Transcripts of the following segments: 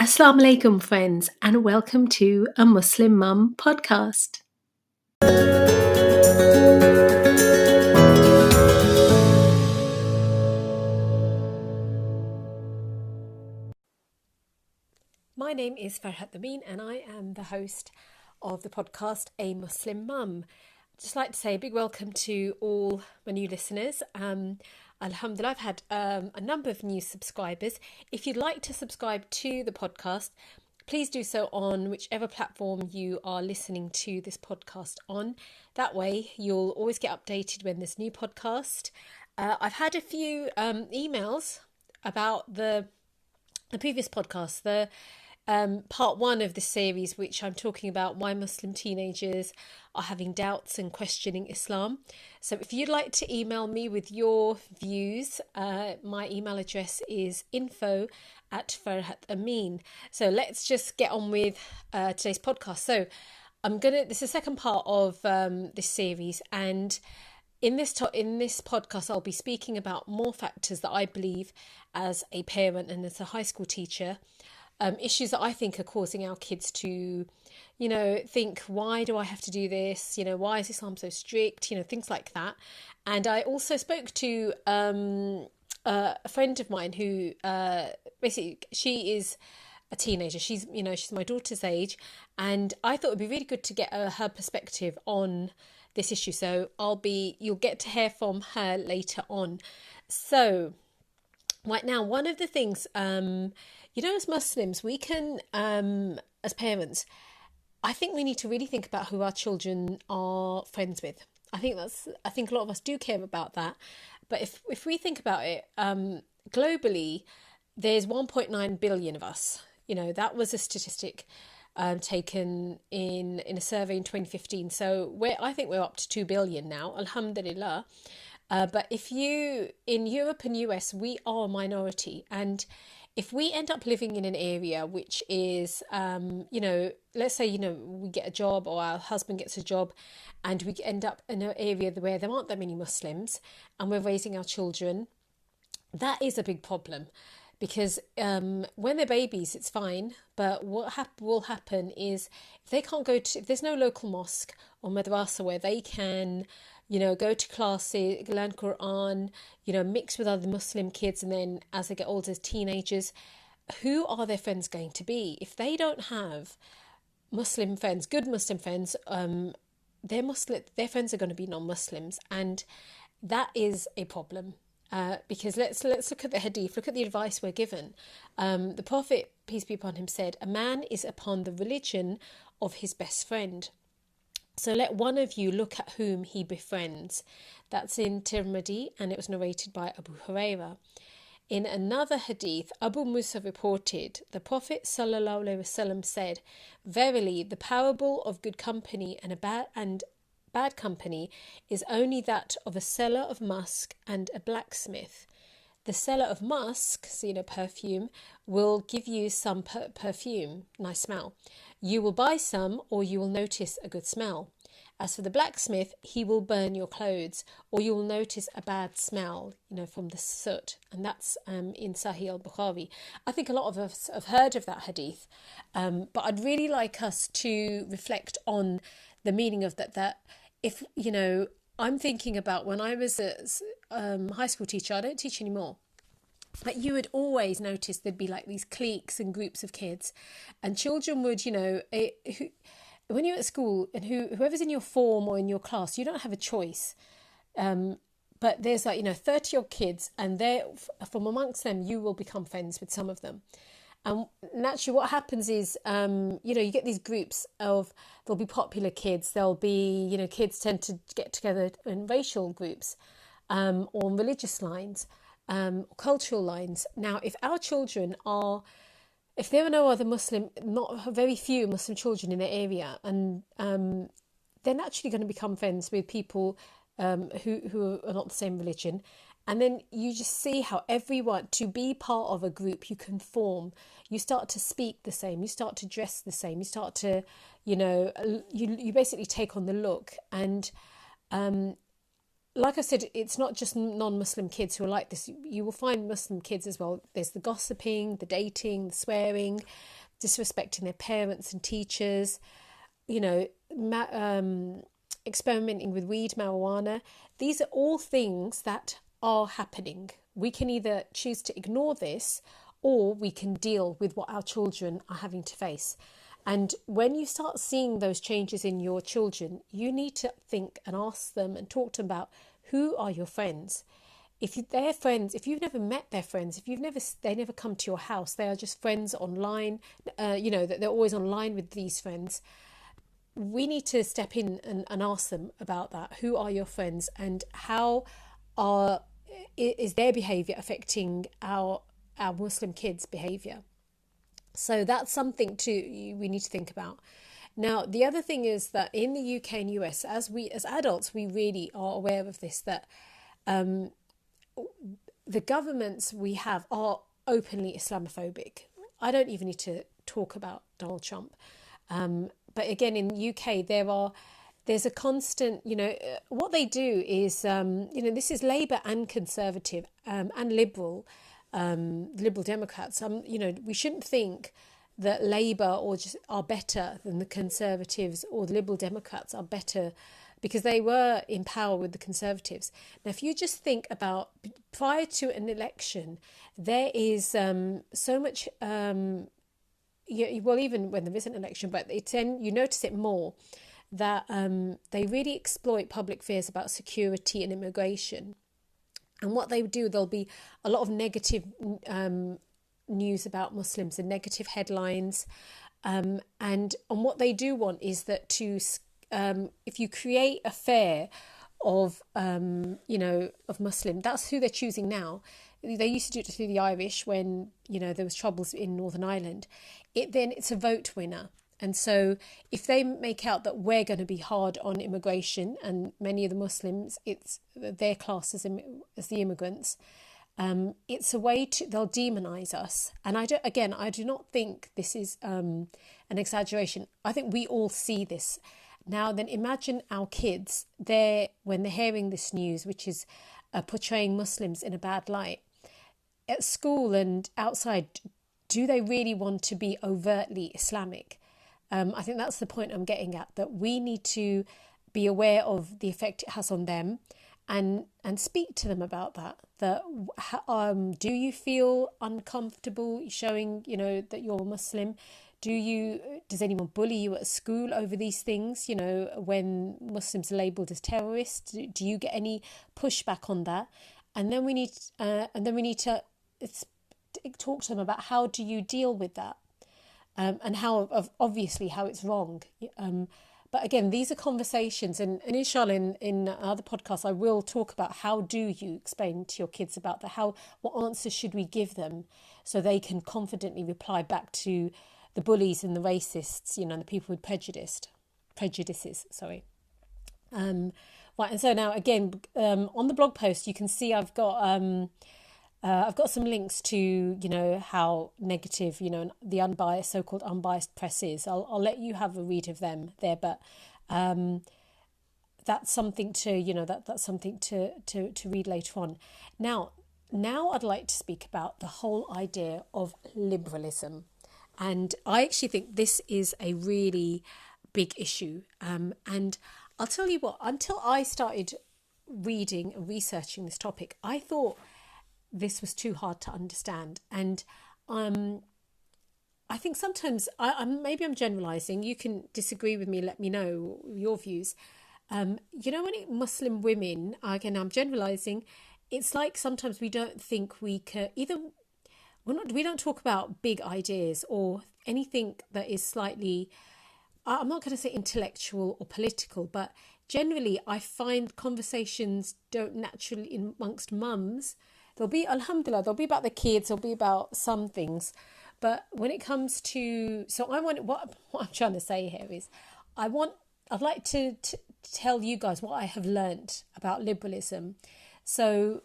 Assalamu alaikum, friends, and welcome to a Muslim Mum podcast. My name is Farhat Amin, and I am the host of the podcast A Muslim Mum. I'd just like to say a big welcome to all my new listeners. Alhamdulillah, I've had a number of new subscribers. If you'd like to subscribe to the podcast, please do so on whichever platform you are listening to this podcast on. That way, you'll always get updated when there's new podcast. I've had a few emails about the previous podcast, the part one of this series, which I'm talking about why Muslim teenagers are having doubts and questioning Islam. So if you'd like to email me with your views, my email address is info@farhatamin. So let's just get on with today's podcast. So this is the second part of this series, and in this podcast, I'll be speaking about more factors that I believe as a parent and as a high school teacher, issues that I think are causing our kids to, think, why do I have to do this? Why is Islam so strict? Things like that. And I also spoke to a friend of mine who basically, she is a teenager. She's my daughter's age, and I thought it'd be really good to get her perspective on this issue. So you'll get to hear from her later on. So right now, one of the things, as Muslims, we can, as parents, I think we need to really think about who our children are friends with. I think a lot of us do care about that. But if we think about it, globally, there's 1.9 billion of us. That was a statistic taken in a survey in 2015. So I think we're up to 2 billion now, alhamdulillah. But in Europe and US, we are a minority. And if we end up living in an area which is, let's say, we get a job or our husband gets a job and we end up in an area where there aren't that many Muslims and we're raising our children, that is a big problem. Because when they're babies, it's fine. But what will happen is if there's no local mosque or madrasa where they can, go to classes, learn Quran, mix with other Muslim kids, and then as they get older, as teenagers, who are their friends going to be? If they don't have Muslim friends, good Muslim friends, their friends are going to be non-Muslims, and that is a problem. Because let's look at the hadith, look at the advice we're given. The Prophet, peace be upon him, said, "A man is upon the religion of his best friend. So let one of you look at whom he befriends." That's in Tirmidhi, and it was narrated by Abu Huraira. In another hadith, Abu Musa reported, the Prophet ﷺ said, "Verily, the parable of good company and bad company is only that of a seller of musk and a blacksmith. The seller of musk, perfume, will give you some perfume, nice smell. You will buy some, or you will notice a good smell. As for the blacksmith, he will burn your clothes, or you will notice a bad smell, from the soot." And that's in Sahih al-Bukhari. I think a lot of us have heard of that hadith, but I'd really like us to reflect on the meaning of that if, I'm thinking about when I was a high school teacher. I don't teach anymore. But you would always notice there'd be like these cliques and groups of kids, and children would, when you're at school and whoever's in your form or in your class, you don't have a choice. But there's 30 odd kids, and from amongst them, you will become friends with some of them. And naturally what happens is, you get these groups there'll be popular kids, there'll be, kids tend to get together in racial groups, or on religious lines, or cultural lines. Now, if our children if there are no other very few Muslim children in their area, and they're naturally going to become friends with people who are not the same religion. And then you just see how everyone, to be part of a group, you conform. You start to speak the same. You start to dress the same. You start to, you basically take on the look. And like I said, it's not just non-Muslim kids who are like this. You will find Muslim kids as well. There's the gossiping, the dating, the swearing, disrespecting their parents and teachers, you know, experimenting with weed, marijuana. These are all things that are happening. We can either choose to ignore this, or we can deal with what our children are having to face. And when you start seeing those changes in your children, you need to think and ask them and talk to them about, who are your friends? If they're friends, if you've never met their friends, they never come to your house, they are just friends online, that they're always online with these friends. We need to step in and ask them about that. Who are your friends, and how is their behaviour affecting our Muslim kids' behaviour? So that's something we need to think about. Now, the other thing is that in the UK and US, as adults, we really are aware of this, that the governments we have are openly Islamophobic. I don't even need to talk about Donald Trump. But again, in the UK, there's a constant, what they do is, this is Labour and Conservative and Liberal Democrats. We shouldn't think that Labour are better than the Conservatives, or the Liberal Democrats are better because they were in power with the Conservatives. Now, if you just think about prior to an election, there is so much, even when there is an election, but you notice it more, that they really exploit public fears about security and immigration. And what they do, there'll be a lot of negative news about Muslims and negative headlines. And what they do want is that if you create a fear of Muslim, that's who they're choosing now. They used to do it through the Irish when, there was troubles in Northern Ireland. It's a vote winner. And so if they make out that we're going to be hard on immigration, and many of the Muslims, it's their class as the immigrants, it's a way they'll demonise us. And I do not think this is an exaggeration. I think we all see this. Now then, imagine our kids, when they're hearing this news, which is portraying Muslims in a bad light, at school and outside, do they really want to be overtly Islamic? I think that's the point I'm getting at, that we need to be aware of the effect it has on them, and speak to them about that. Do you feel uncomfortable showing, that you're a Muslim? Does anyone bully you at school over these things? When Muslims are labelled as terrorists, do you get any pushback on that? And then we need to talk to them about, how do you deal with that? And how it's wrong. But again, these are conversations, and inshallah in other podcasts I will talk about how do you explain to your kids about what answers should we give them so they can confidently reply back to the bullies and the racists, and the people with prejudices. Sorry. Right, and so now again, on the blog post you can see I've got some links to, how negative, the so-called unbiased press is. I'll let you have a read of them there, but that's something to, that's something to read later on. Now I'd like to speak about the whole idea of liberalism. And I actually think this is a really big issue. And I'll tell you what, until I started reading and researching this topic, I thought this was too hard to understand. And I think sometimes, maybe I'm generalising, you can disagree with me, let me know your views. When Muslim women, again, I'm generalising, it's like sometimes we don't think we can, we don't talk about big ideas or anything that is slightly, I'm not going to say intellectual or political, but generally I find conversations don't naturally, amongst mums, there'll be, alhamdulillah, there'll be about the kids, there'll be about some things. But when it comes to, what I'm trying to say here is, I'd like to tell you guys what I have learnt about liberalism. So,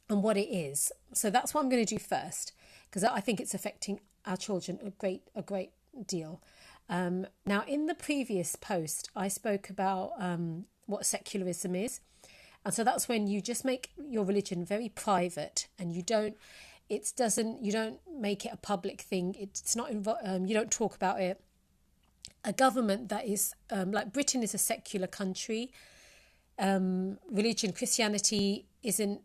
and what it is. So that's what I'm going to do first, because I think it's affecting our children a great deal. Now, in the previous post, I spoke about what secularism is. And so that's when you just make your religion very private, and you don't make it a public thing. It's not you don't talk about it. A government that is like Britain is a secular country. Religion, Christianity doesn't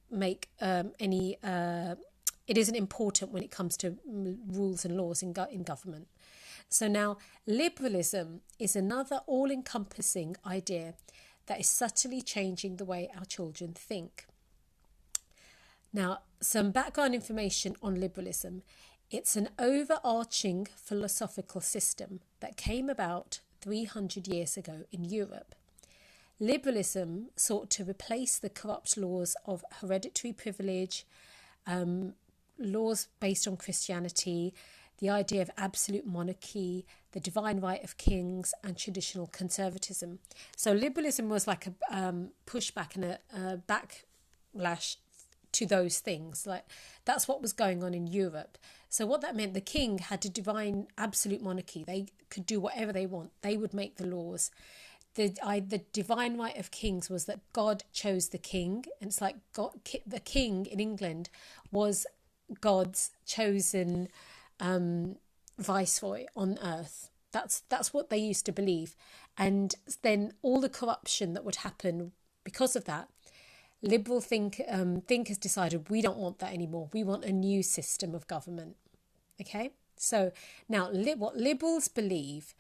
make any. It isn't important when it comes to rules and laws in government. So now liberalism is another all-encompassing idea that is subtly changing the way our children think. Now, some background information on liberalism. It's an overarching philosophical system that came about 300 years ago in Europe. Liberalism sought to replace the corrupt laws of hereditary privilege, laws based on Christianity, the idea of absolute monarchy, the divine right of kings, and traditional conservatism. So liberalism was like a pushback and a backlash to those things. Like that's what was going on in Europe. So what that meant, the king had a divine absolute monarchy. They could do whatever they want. They would make the laws. The divine right of kings was that God chose the king, and it's like the king in England was God's chosen viceroy on earth. That's what they used to believe. And then all the corruption that would happen because of that, liberal thinkers decided we don't want that anymore. We want a new system of government. Okay, so now what liberals believe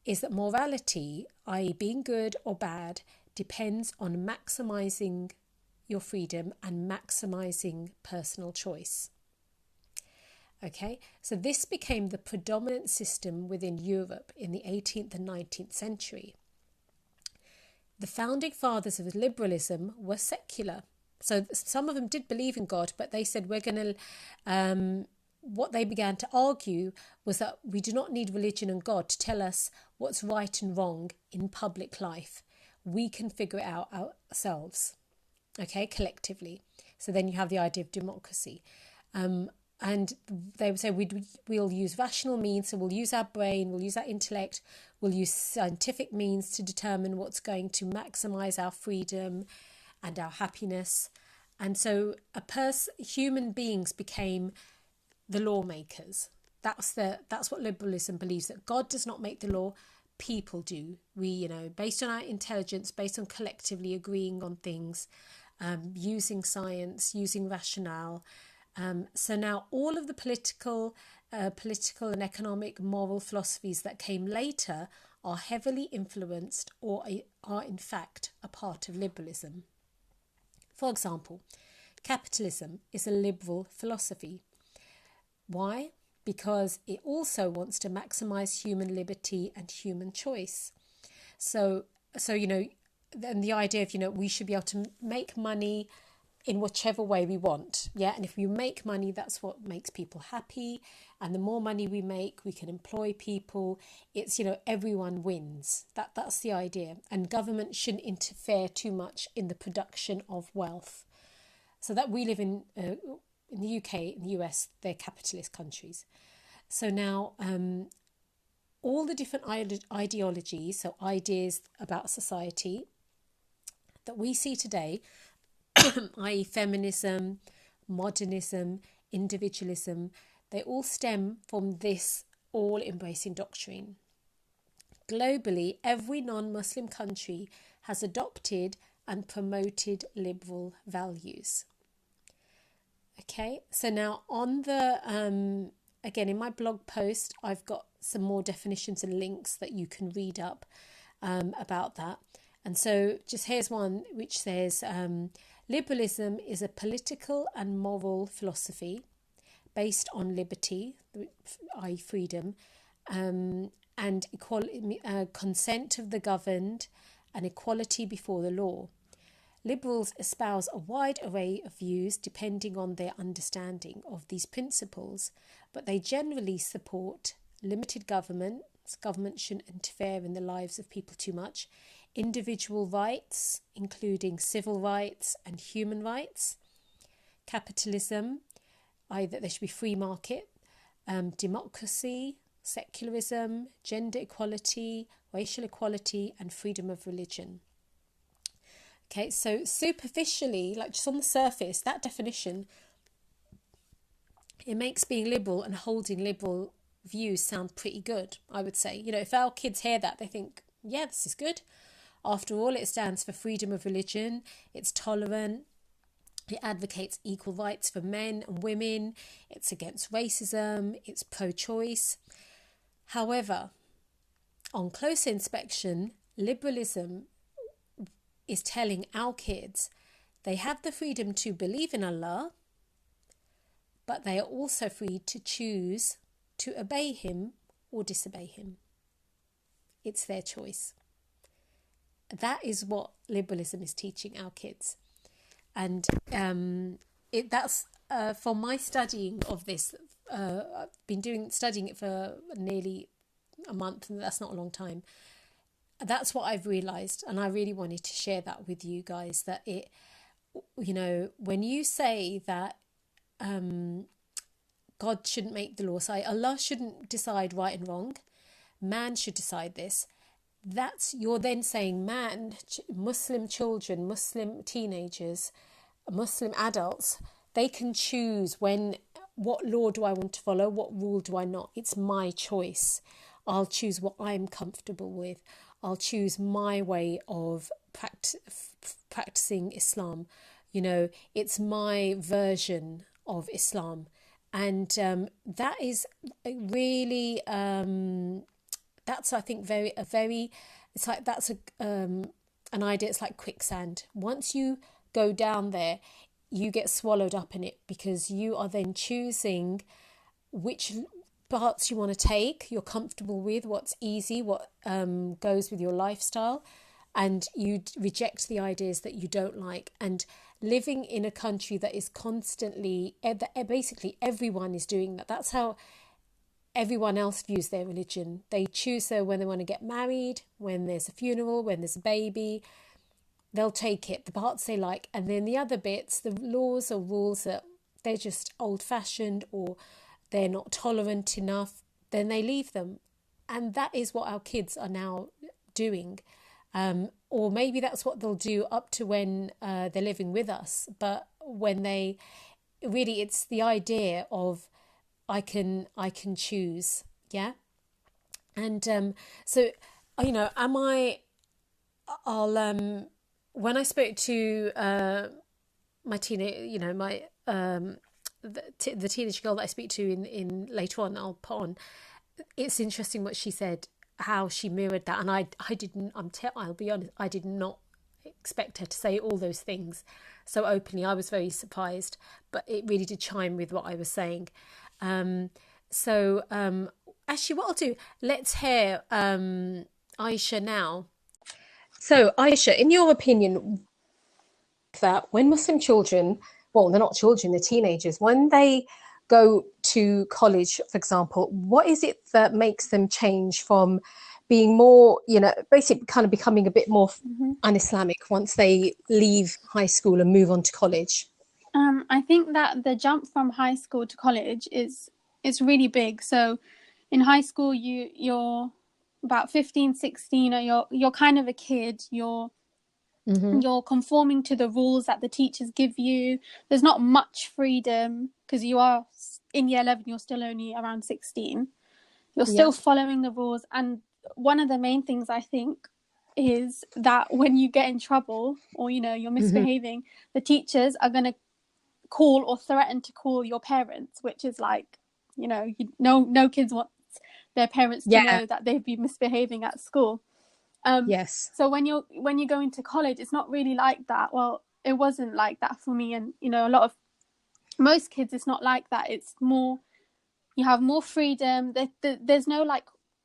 is that morality, i.e. being good or bad, depends on maximising your freedom and maximising personal choice. Okay, so this became the predominant system within Europe in the 18th and 19th century. The founding fathers of liberalism were secular. So some of them did believe in God, but they said what they began to argue was that we do not need religion and God to tell us what's right and wrong in public life. We can figure it out ourselves, okay, collectively. So then you have the idea of democracy. And they would say we'll use rational means, so we'll use our brain, we'll use our intellect, we'll use scientific means to determine what's going to maximise our freedom and our happiness. And so human beings became the lawmakers. That's what liberalism believes, that God does not make the law, people do. We, based on our intelligence, based on collectively agreeing on things, using science, using rationale. So now all of the political and economic, moral philosophies that came later are heavily influenced or are in fact a part of liberalism. For example, capitalism is a liberal philosophy. Why? Because it also wants to maximize human liberty and human choice. So and the idea of, we should be able to make money in whichever way we want. Yeah. And if we make money, that's what makes people happy. And the more money we make, we can employ people. It's, everyone wins. That's the idea. And government shouldn't interfere too much in the production of wealth. So that we live in the UK, in the US, they're capitalist countries. So now all the different ideologies, so ideas about society that we see today, i.e. feminism, modernism, individualism, they all stem from this all-embracing doctrine. Globally, every non-Muslim country has adopted and promoted liberal values. Okay, so now on the, again, in my blog post, I've got some more definitions and links that you can read up about that. And so just here's one which says, liberalism is a political and moral philosophy based on liberty, i.e. freedom, and equality, consent of the governed, and equality before the law. Liberals espouse a wide array of views depending on their understanding of these principles, but they generally support limited government. Government shouldn't interfere in the lives of people too much. Individual rights, including civil rights and human rights. Capitalism, either there should be free market, democracy, secularism, gender equality, racial equality, and freedom of religion. Okay, so superficially, like just on the surface, that definition, it makes being liberal and holding liberal views sound pretty good, I would say. You know, if our kids hear that, they think, yeah, this is good. After all, it stands for freedom of religion, it's tolerant, it advocates equal rights for men and women, it's against racism, it's pro-choice. However, on closer inspection, liberalism is telling our kids they have the freedom to believe in Allah, but they are also free to choose to obey him or disobey him. It's their choice. That is what liberalism is teaching our kids. And that's from my studying of this, I've been studying it for nearly a month, and that's not a long time. That's what I've realised, and I really wanted to share that with you guys, that it, you know, when you say that God shouldn't make the law, say Allah shouldn't decide right and wrong, man should decide this, you're then saying man, Muslim children, Muslim teenagers, Muslim adults, they can choose what law do I want to follow, what rule do I not. It's my choice. I'll choose what I'm comfortable with. I'll choose my way of practicing Islam. You know, it's my version of Islam. And that is really, that's, I think, it's like, that's an idea. It's like quicksand. Once you go down there, you get swallowed up in it, because you are then choosing which parts you want to take, you're comfortable with, what's easy, what goes with your lifestyle, and you reject the ideas that you don't like. And living in a country that is constantly, basically everyone is doing that. That's how everyone else views their religion. They choose when they want to get married, when there's a funeral, when there's a baby, they'll take it, the parts they like. And then the other bits, the laws or rules that they're just old-fashioned or they're not tolerant enough, then they leave them. And that is what our kids are now doing. Or maybe that's what they'll do up to when they're living with us. But when it's the idea of I can choose, yeah. And so, you know, when I spoke to my teenage, you know, my the teenage girl that I speak to in later on, I'll put on. It's interesting what she said, how she mirrored that, and I'll be honest, I did not expect her to say all those things so openly. I was very surprised, but it really did chime with what I was saying. So actually, what I'll do, let's hear Aisha now. So Aisha, in your opinion, that when Muslim children, well, they're not children, they're teenagers, when they go to college, for example, what is it that makes them change from being more, you know, basically kind of becoming a bit more un-Islamic once they leave high school and move on to college? I think that the jump from high school to college is really big. So in high school, you're about 15, 16, or you're kind of a kid. You're conforming to the rules that the teachers give you. There's not much freedom because you are in year 11, you're still only around 16. You're still following the rules. And one of the main things I think is that when you get in trouble or, you know, you're misbehaving, the teachers are going to call or threaten to call your parents, which is like, you know, no kids want their parents to know that they've been misbehaving at school. Yes. So when you go into college, it's not really like that. Well, it wasn't like that for me, and you know, most kids, it's not like that. It's more, you have more freedom. There's no like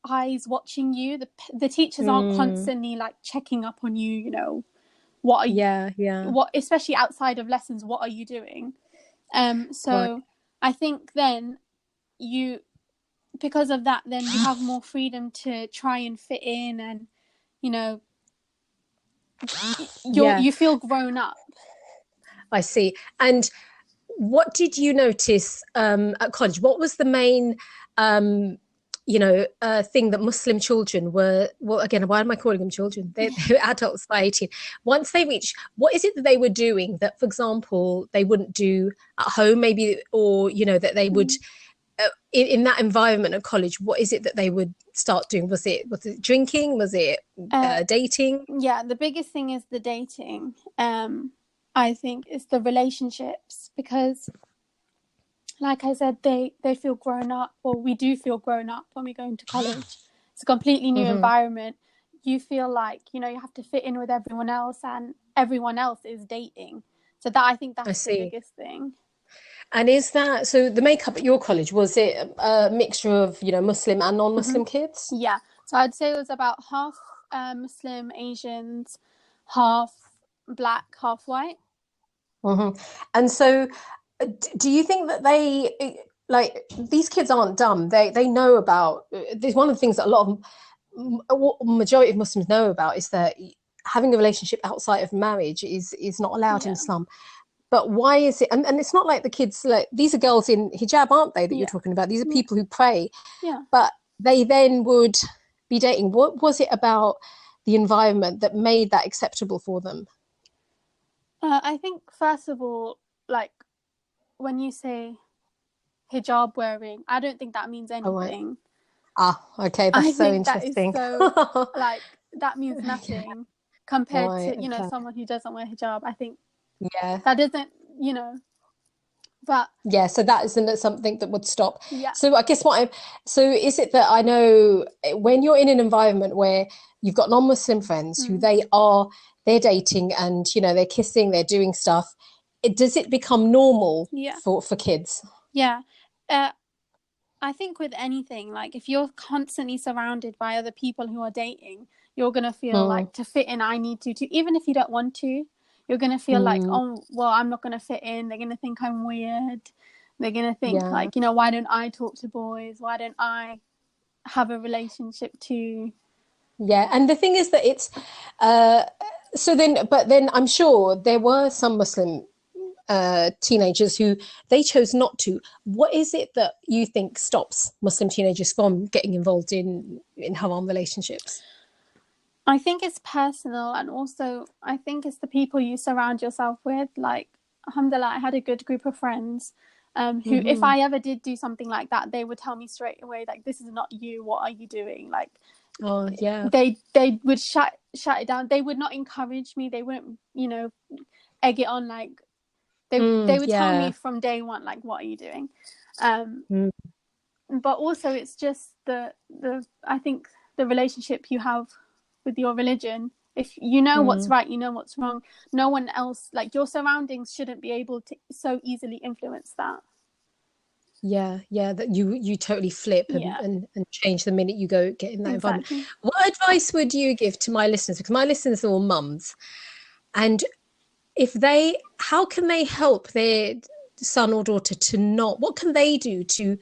eyes watching you. The teachers aren't constantly like checking up on you. You know, what are you? What, especially outside of lessons, what are you doing? So I think then because of that, then you have more freedom to try and fit in, and you know, you feel grown up. I see. And what did you notice at college? What was the main, thing that Muslim children were, well, again, why am I calling them children? They're adults by 18. Once they reach, what is it that they were doing that, for example, they wouldn't do at home, maybe, or, that they would, in that environment at college, what is it that they would start doing? Was it drinking? Was it dating? Yeah, the biggest thing is the dating. I think it's the relationships, because like I said, they feel grown up, or we do feel grown up when we go into college. It's a completely new environment. You feel like, you have to fit in with everyone else, and everyone else is dating. So I think that's the biggest thing. And is that, so the makeup at your college, was it a mixture of, Muslim and non-Muslim kids? Yeah. So I'd say it was about half Muslim, Asians, half black, half white. And so do you think that they, like, these kids aren't dumb? They know about, there's one of the things that majority of Muslims know about is that having a relationship outside of marriage is not allowed in Islam. But why is it? And it's not like the kids, like, these are girls in hijab, aren't they, that you're talking about? These are people who pray. Yeah. But they then would be dating. What was it about the environment that made that acceptable for them? I think, first of all, like, when you say hijab wearing, I don't think that means anything. Okay, that's so interesting. Like, that means nothing compared to, someone who doesn't wear hijab. I think that doesn't, but so that isn't something that would stop. Yeah. So I guess so is it that, I know when you're in an environment where you've got non-Muslim friends who they're dating and, they're kissing, they're doing stuff, does it become normal for kids? Yeah. I think with anything, like, if you're constantly surrounded by other people who are dating, you're going to feel like, to fit in, I need to, even if you don't want to, you're going to feel like, oh, well, I'm not going to fit in. They're going to think I'm weird. They're going to think like, why don't I talk to boys? Why don't I have a relationship too? Yeah. And the thing is that it's, but then I'm sure there were some Muslim teenagers who they chose not to. What is it that you think stops Muslim teenagers from getting involved in haram relationships? I think it's personal, and also I think it's the people you surround yourself with. Like, alhamdulillah, I had a good group of friends who, if I ever did do something like that, they would tell me straight away, like, this is not you, what are you doing? Like, they would shut it down. They would not encourage me. They wouldn't, egg it on. Like, they would tell me from day one, like, what are you doing? But also it's just the I think the relationship you have with your religion. If you know what's right, you know what's wrong. No one else, like, your surroundings shouldn't be able to so easily influence that. That you totally flip and change the minute you get in that environment. What advice would you give to my listeners? Because my listeners are all mums, and how can they help their son or daughter what can they do to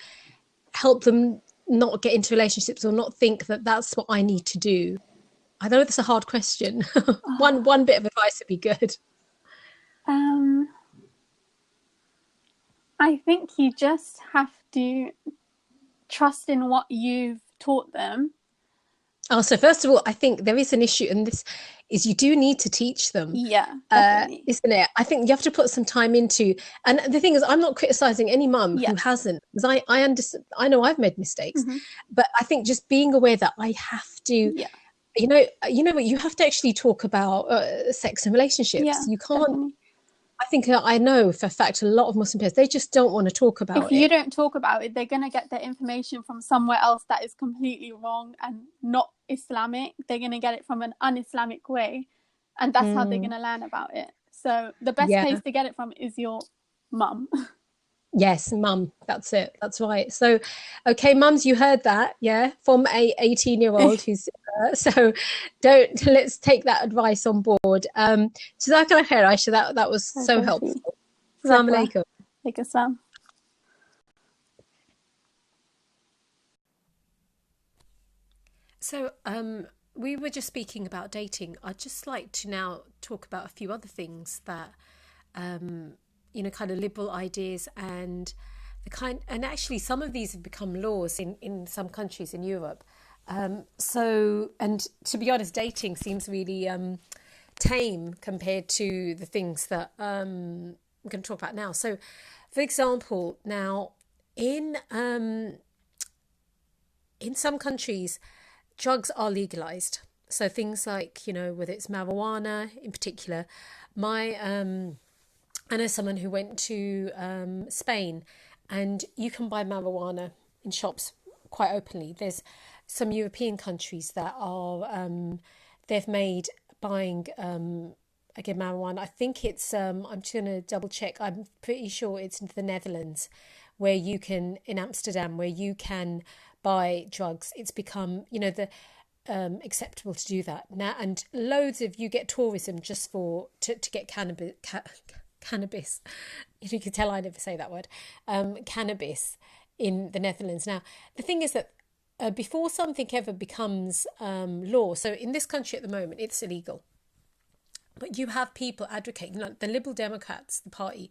help them not get into relationships, or not think that that's what I need to do? I know that's a hard question. One bit of advice would be good. I think you just have to trust in what you've taught them. So first of all, I think there is an issue, and this is, you do need to teach them. Yeah, definitely. Isn't it? I think you have to put some time into, and the thing is, I'm not criticizing any mum who hasn't, because I understand, I know I've made mistakes, but I think just being aware that I have to, you know what, you have to actually talk about sex and relationships. You can't. Definitely. I know for a fact a lot of Muslim parents, they just don't want to talk about it. If you don't talk about it, they're going to get their information from somewhere else that is completely wrong and not Islamic. They're going to get it from an un-Islamic way, and that's how they're going to learn about it. So the best place to get it from is your mum. Yes, mum, that's it, that's right. So okay, mums, you heard that, from a 18-year-old who's so let's take that advice on board. Jazakallah khair, Aisha, that was so helpful. Assalamu alaikum. Alaikum assalam. So we were just speaking about dating. I'd just like to now talk about a few other things that kind of liberal ideas and and actually some of these have become laws in some countries in Europe. So, and to be honest, dating seems really tame compared to the things that I'm going to talk about now. So, for example, now in some countries, drugs are legalized. So things like, whether it's marijuana in particular. I know someone who went to Spain, and you can buy marijuana in shops quite openly. There's some European countries that are, they've made buying, again, marijuana. I think it's, I'm just going to double check. I'm pretty sure it's in the Netherlands, where you can, in Amsterdam, where you can buy drugs. It's become, acceptable to do that now, and loads of you get tourism just to get cannabis. You can tell I never say that word. Cannabis in the Netherlands. Now, the thing is that before something ever becomes law, so in this country at the moment, it's illegal. But you have people advocating, like the Liberal Democrats, the party,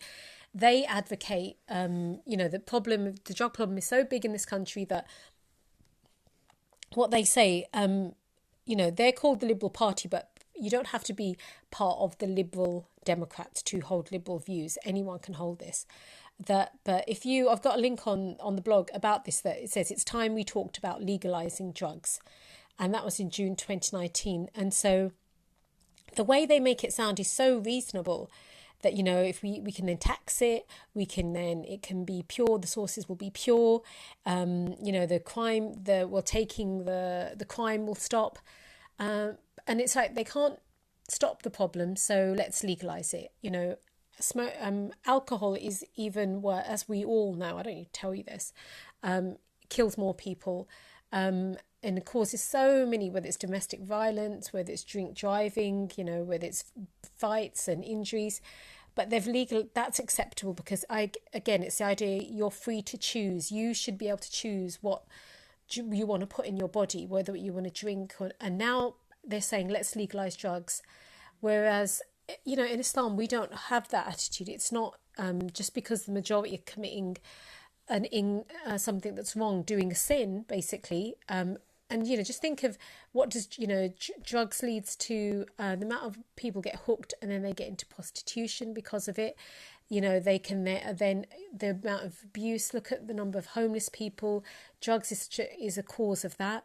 they advocate, the drug problem is so big in this country that what they say, they're called the Liberal Party, but you don't have to be part of the Liberal Democrats to hold liberal views. Anyone can hold this. But I've got a link on the blog about this, that it says it's time we talked about legalizing drugs. And that was in June 2019. And so the way they make it sound is so reasonable that, if we can then tax it, it can be pure, the sources will be pure, the crime will stop. And it's like they can't stop the problem, so let's legalize it. Alcohol is even worse, as we all know. I don't need to tell you this. Kills more people, and it causes so many, whether it's domestic violence, whether it's drink driving, whether it's fights and injuries. But that's acceptable because it's the idea you're free to choose. You should be able to choose what you want to put in your body, whether you want to drink and now they're saying let's legalize drugs, whereas in Islam we don't have that attitude. It's not just because the majority are committing something that's wrong, doing a sin basically, and just think of what does drugs leads to, the amount of people get hooked and then they get into prostitution because of it. They can then the amount of abuse. Look at the number of homeless people. Drugs is a cause of that.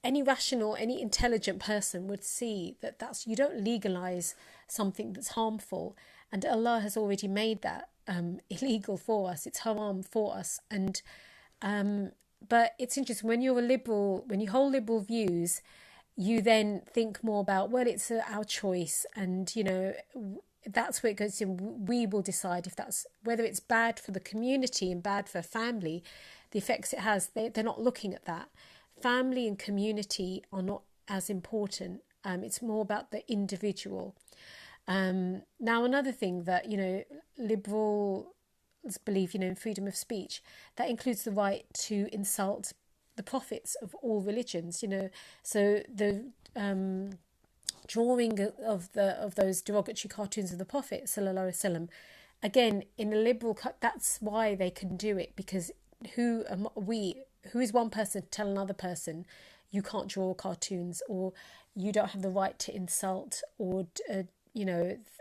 Any rational, any intelligent person would see that's you don't legalize something that's harmful, and Allah has already made that illegal for us. It's haram for us, and but it's interesting when you're a liberal, when you hold liberal views, you then think more about it's our choice, and that's where it goes in. We will decide if that's whether it's bad for the community and bad for a family, the effects it has. They're not looking at that. Family and community are not as important. It's more about the individual. Now, another thing that, liberals believe, in freedom of speech, that includes the right to insult the prophets of all religions, so the drawing of those derogatory cartoons of the Prophet, sallallahu alaihi wasallam, again, in a liberal, that's why they can do it, because who is one person to tell another person you can't draw cartoons, or you don't have the right to insult, or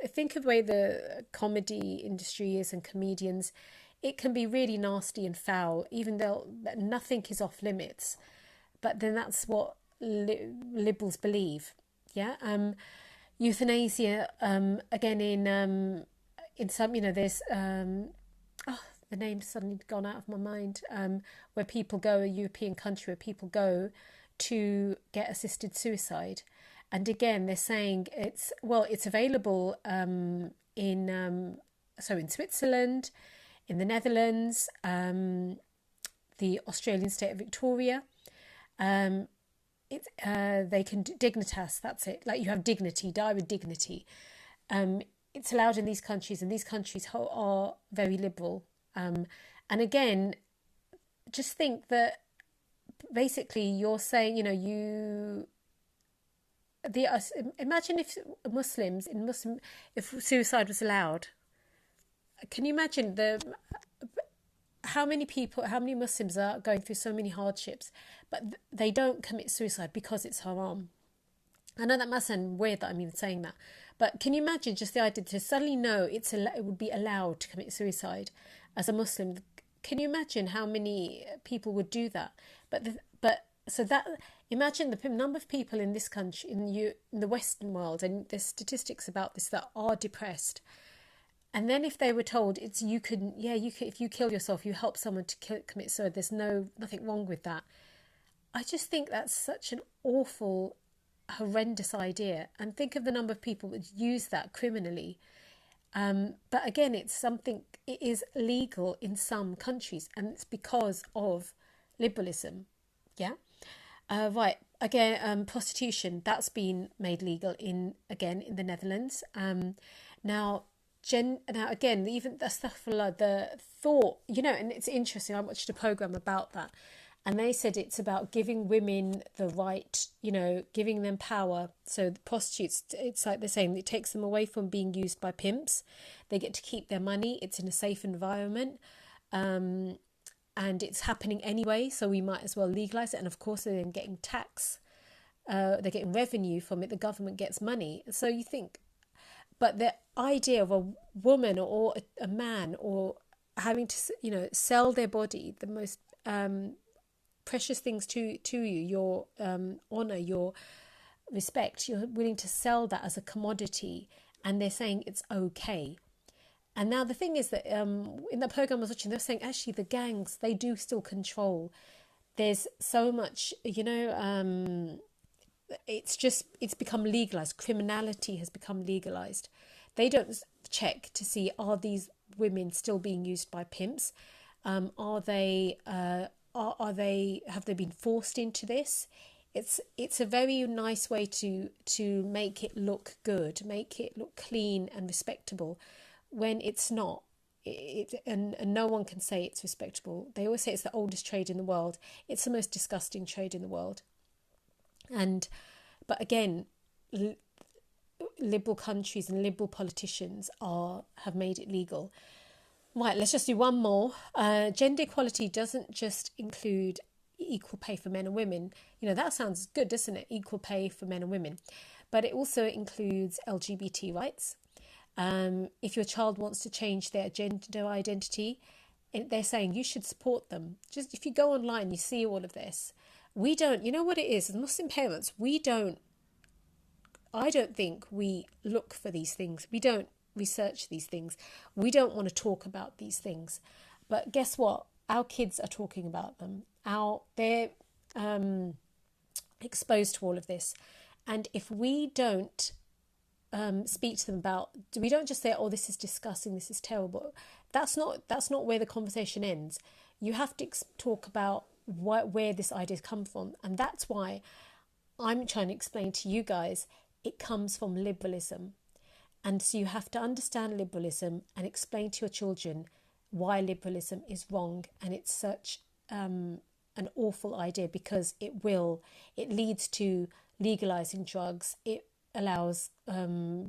think of the way the comedy industry is and comedians. It can be really nasty and foul, even though nothing is off limits. But then that's what liberals believe. Yeah. Euthanasia. Again, in some, there's the name's suddenly gone out of my mind. Where people go, a European country where people go to get assisted suicide. And again, they're saying it's available in Switzerland, in the Netherlands, the Australian state of Victoria. They can dignitas. That's it. Like, you have dignity, die with dignity. It's allowed in these countries, and these countries are very liberal. And again, just think that basically you're saying, imagine if if suicide was allowed. Can you imagine how many Muslims are going through so many hardships, but they don't commit suicide because it's haram. I know that must sound weird that I'm even saying that, but can you imagine just the idea to suddenly know it would be allowed to commit suicide as a Muslim? Can you imagine how many people would do that? So that, imagine the number of people in this country, in the Western world, and there's statistics about this, that are depressed. And then if they were told if you kill yourself, you help someone to commit suicide, there's nothing wrong with that. I just think that's such an awful, horrendous idea. And think of the number of people that use that criminally. But again, it is legal in some countries, and it's because of liberalism. Yeah. Right. Again, prostitution, that's been made legal in the Netherlands. Now again, even the thought, and it's interesting. I watched a program about that, and they said it's about giving women the right, giving them power. So the prostitutes, it's like they're saying, it takes them away from being used by pimps. They get to keep their money. It's in a safe environment. And it's happening anyway, so we might as well legalise it. And of course, they're then getting tax. They're getting revenue from it. The government gets money. So you think, but the idea of a woman or a man or having to, sell their body, the most precious things to you, your honour, your respect, you're willing to sell that as a commodity, and they're saying it's okay. And now the thing is that in the program I was watching, they were saying actually the gangs, they do still control. There's so much, it's become legalised. Criminality has become legalised. They don't check to see, are these women still being used by pimps? Have they been forced into this? It's a very nice way to make it look good, make it look clean and respectable, when it's not. And no one can say it's respectable. They always say it's the oldest trade in the world. It's the most disgusting trade in the world. But again, liberal countries and liberal politicians have made it legal. Right, let's just do one more. Gender equality doesn't just include equal pay for men and women. That sounds good, doesn't it? Equal pay for men and women. But it also includes LGBT rights. If your child wants to change their gender identity, they're saying you should support them. Just if you go online, you see all of this. We don't, you know what it is, as Muslim parents, I don't think we look for these things. We don't research these things. We don't want to talk about these things. But guess what? Our kids are talking about them. They're exposed to all of this. And if we don't speak to them about, we don't just say, oh, this is disgusting, this is terrible. That's not where the conversation ends. You have to talk about where this idea's come from, and that's why I'm trying to explain to you guys it comes from liberalism. And so you have to understand liberalism and explain to your children why liberalism is wrong, and it's such an awful idea, because it leads to legalizing drugs. It allows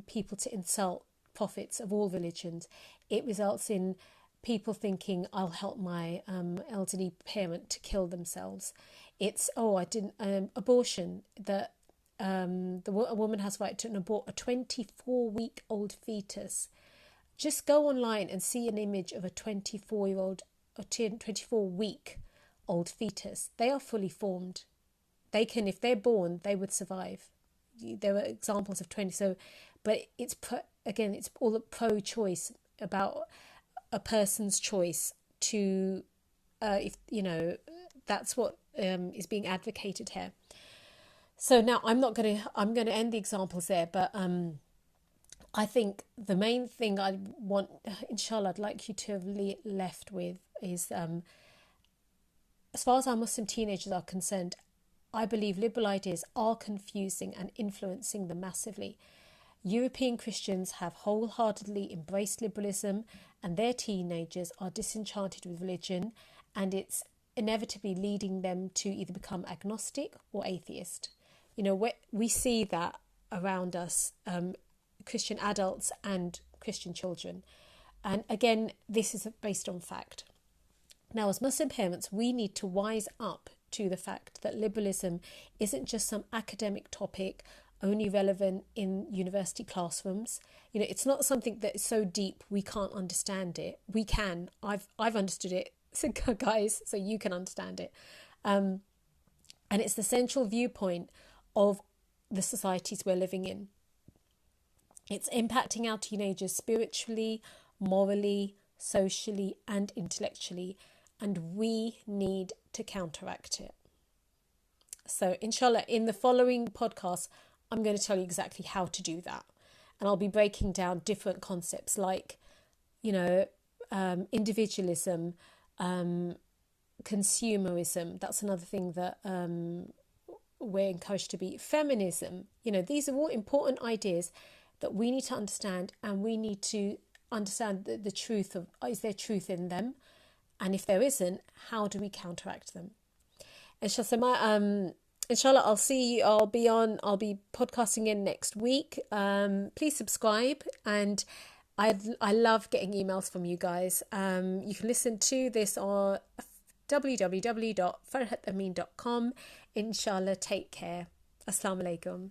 people to insult prophets of all religions. It results in people thinking, I'll help my elderly parent to kill themselves. It's, abortion, that a woman has right to abort a 24-week-old fetus. Just go online and see an image of a 24-year-old, or 24-week-old fetus. They are fully formed. They can, if they're born, they would survive. There are examples of 20. So, but it's it's all pro-choice, about a person's choice to, that's what is being advocated here. So now I'm going to end the examples there, but I think the main thing I want, inshallah, I'd like you to have left with is, as far as our Muslim teenagers are concerned, I believe liberal ideas are confusing and influencing them massively. European Christians have wholeheartedly embraced liberalism, and their teenagers are disenchanted with religion, and it's inevitably leading them to either become agnostic or atheist. We see that around us, Christian adults and Christian children. And again, this is based on fact. Now, as Muslim parents, we need to wise up to the fact that liberalism isn't just some academic topic only relevant in university classrooms. You know, it's not something that is so deep we can't understand it. We can. I've understood it, so guys, so you can understand it. And it's the central viewpoint of the societies we're living in. It's impacting our teenagers spiritually, morally, socially, and intellectually, and we need to counteract it. So, inshallah, in the following podcast, I'm going to tell you exactly how to do that. And I'll be breaking down different concepts like, you know, individualism, consumerism. That's another thing that we're encouraged to be. Feminism. You know, these are all important ideas that we need to understand, and we need to understand the truth of, is there truth in them? And if there isn't, how do we counteract them? Inshallah, I'll see you. I'll be podcasting in next week. Please subscribe, and I love getting emails from you guys. You can listen to this on www.farhatamin.com. Inshallah, take care. Assalamu alaikum.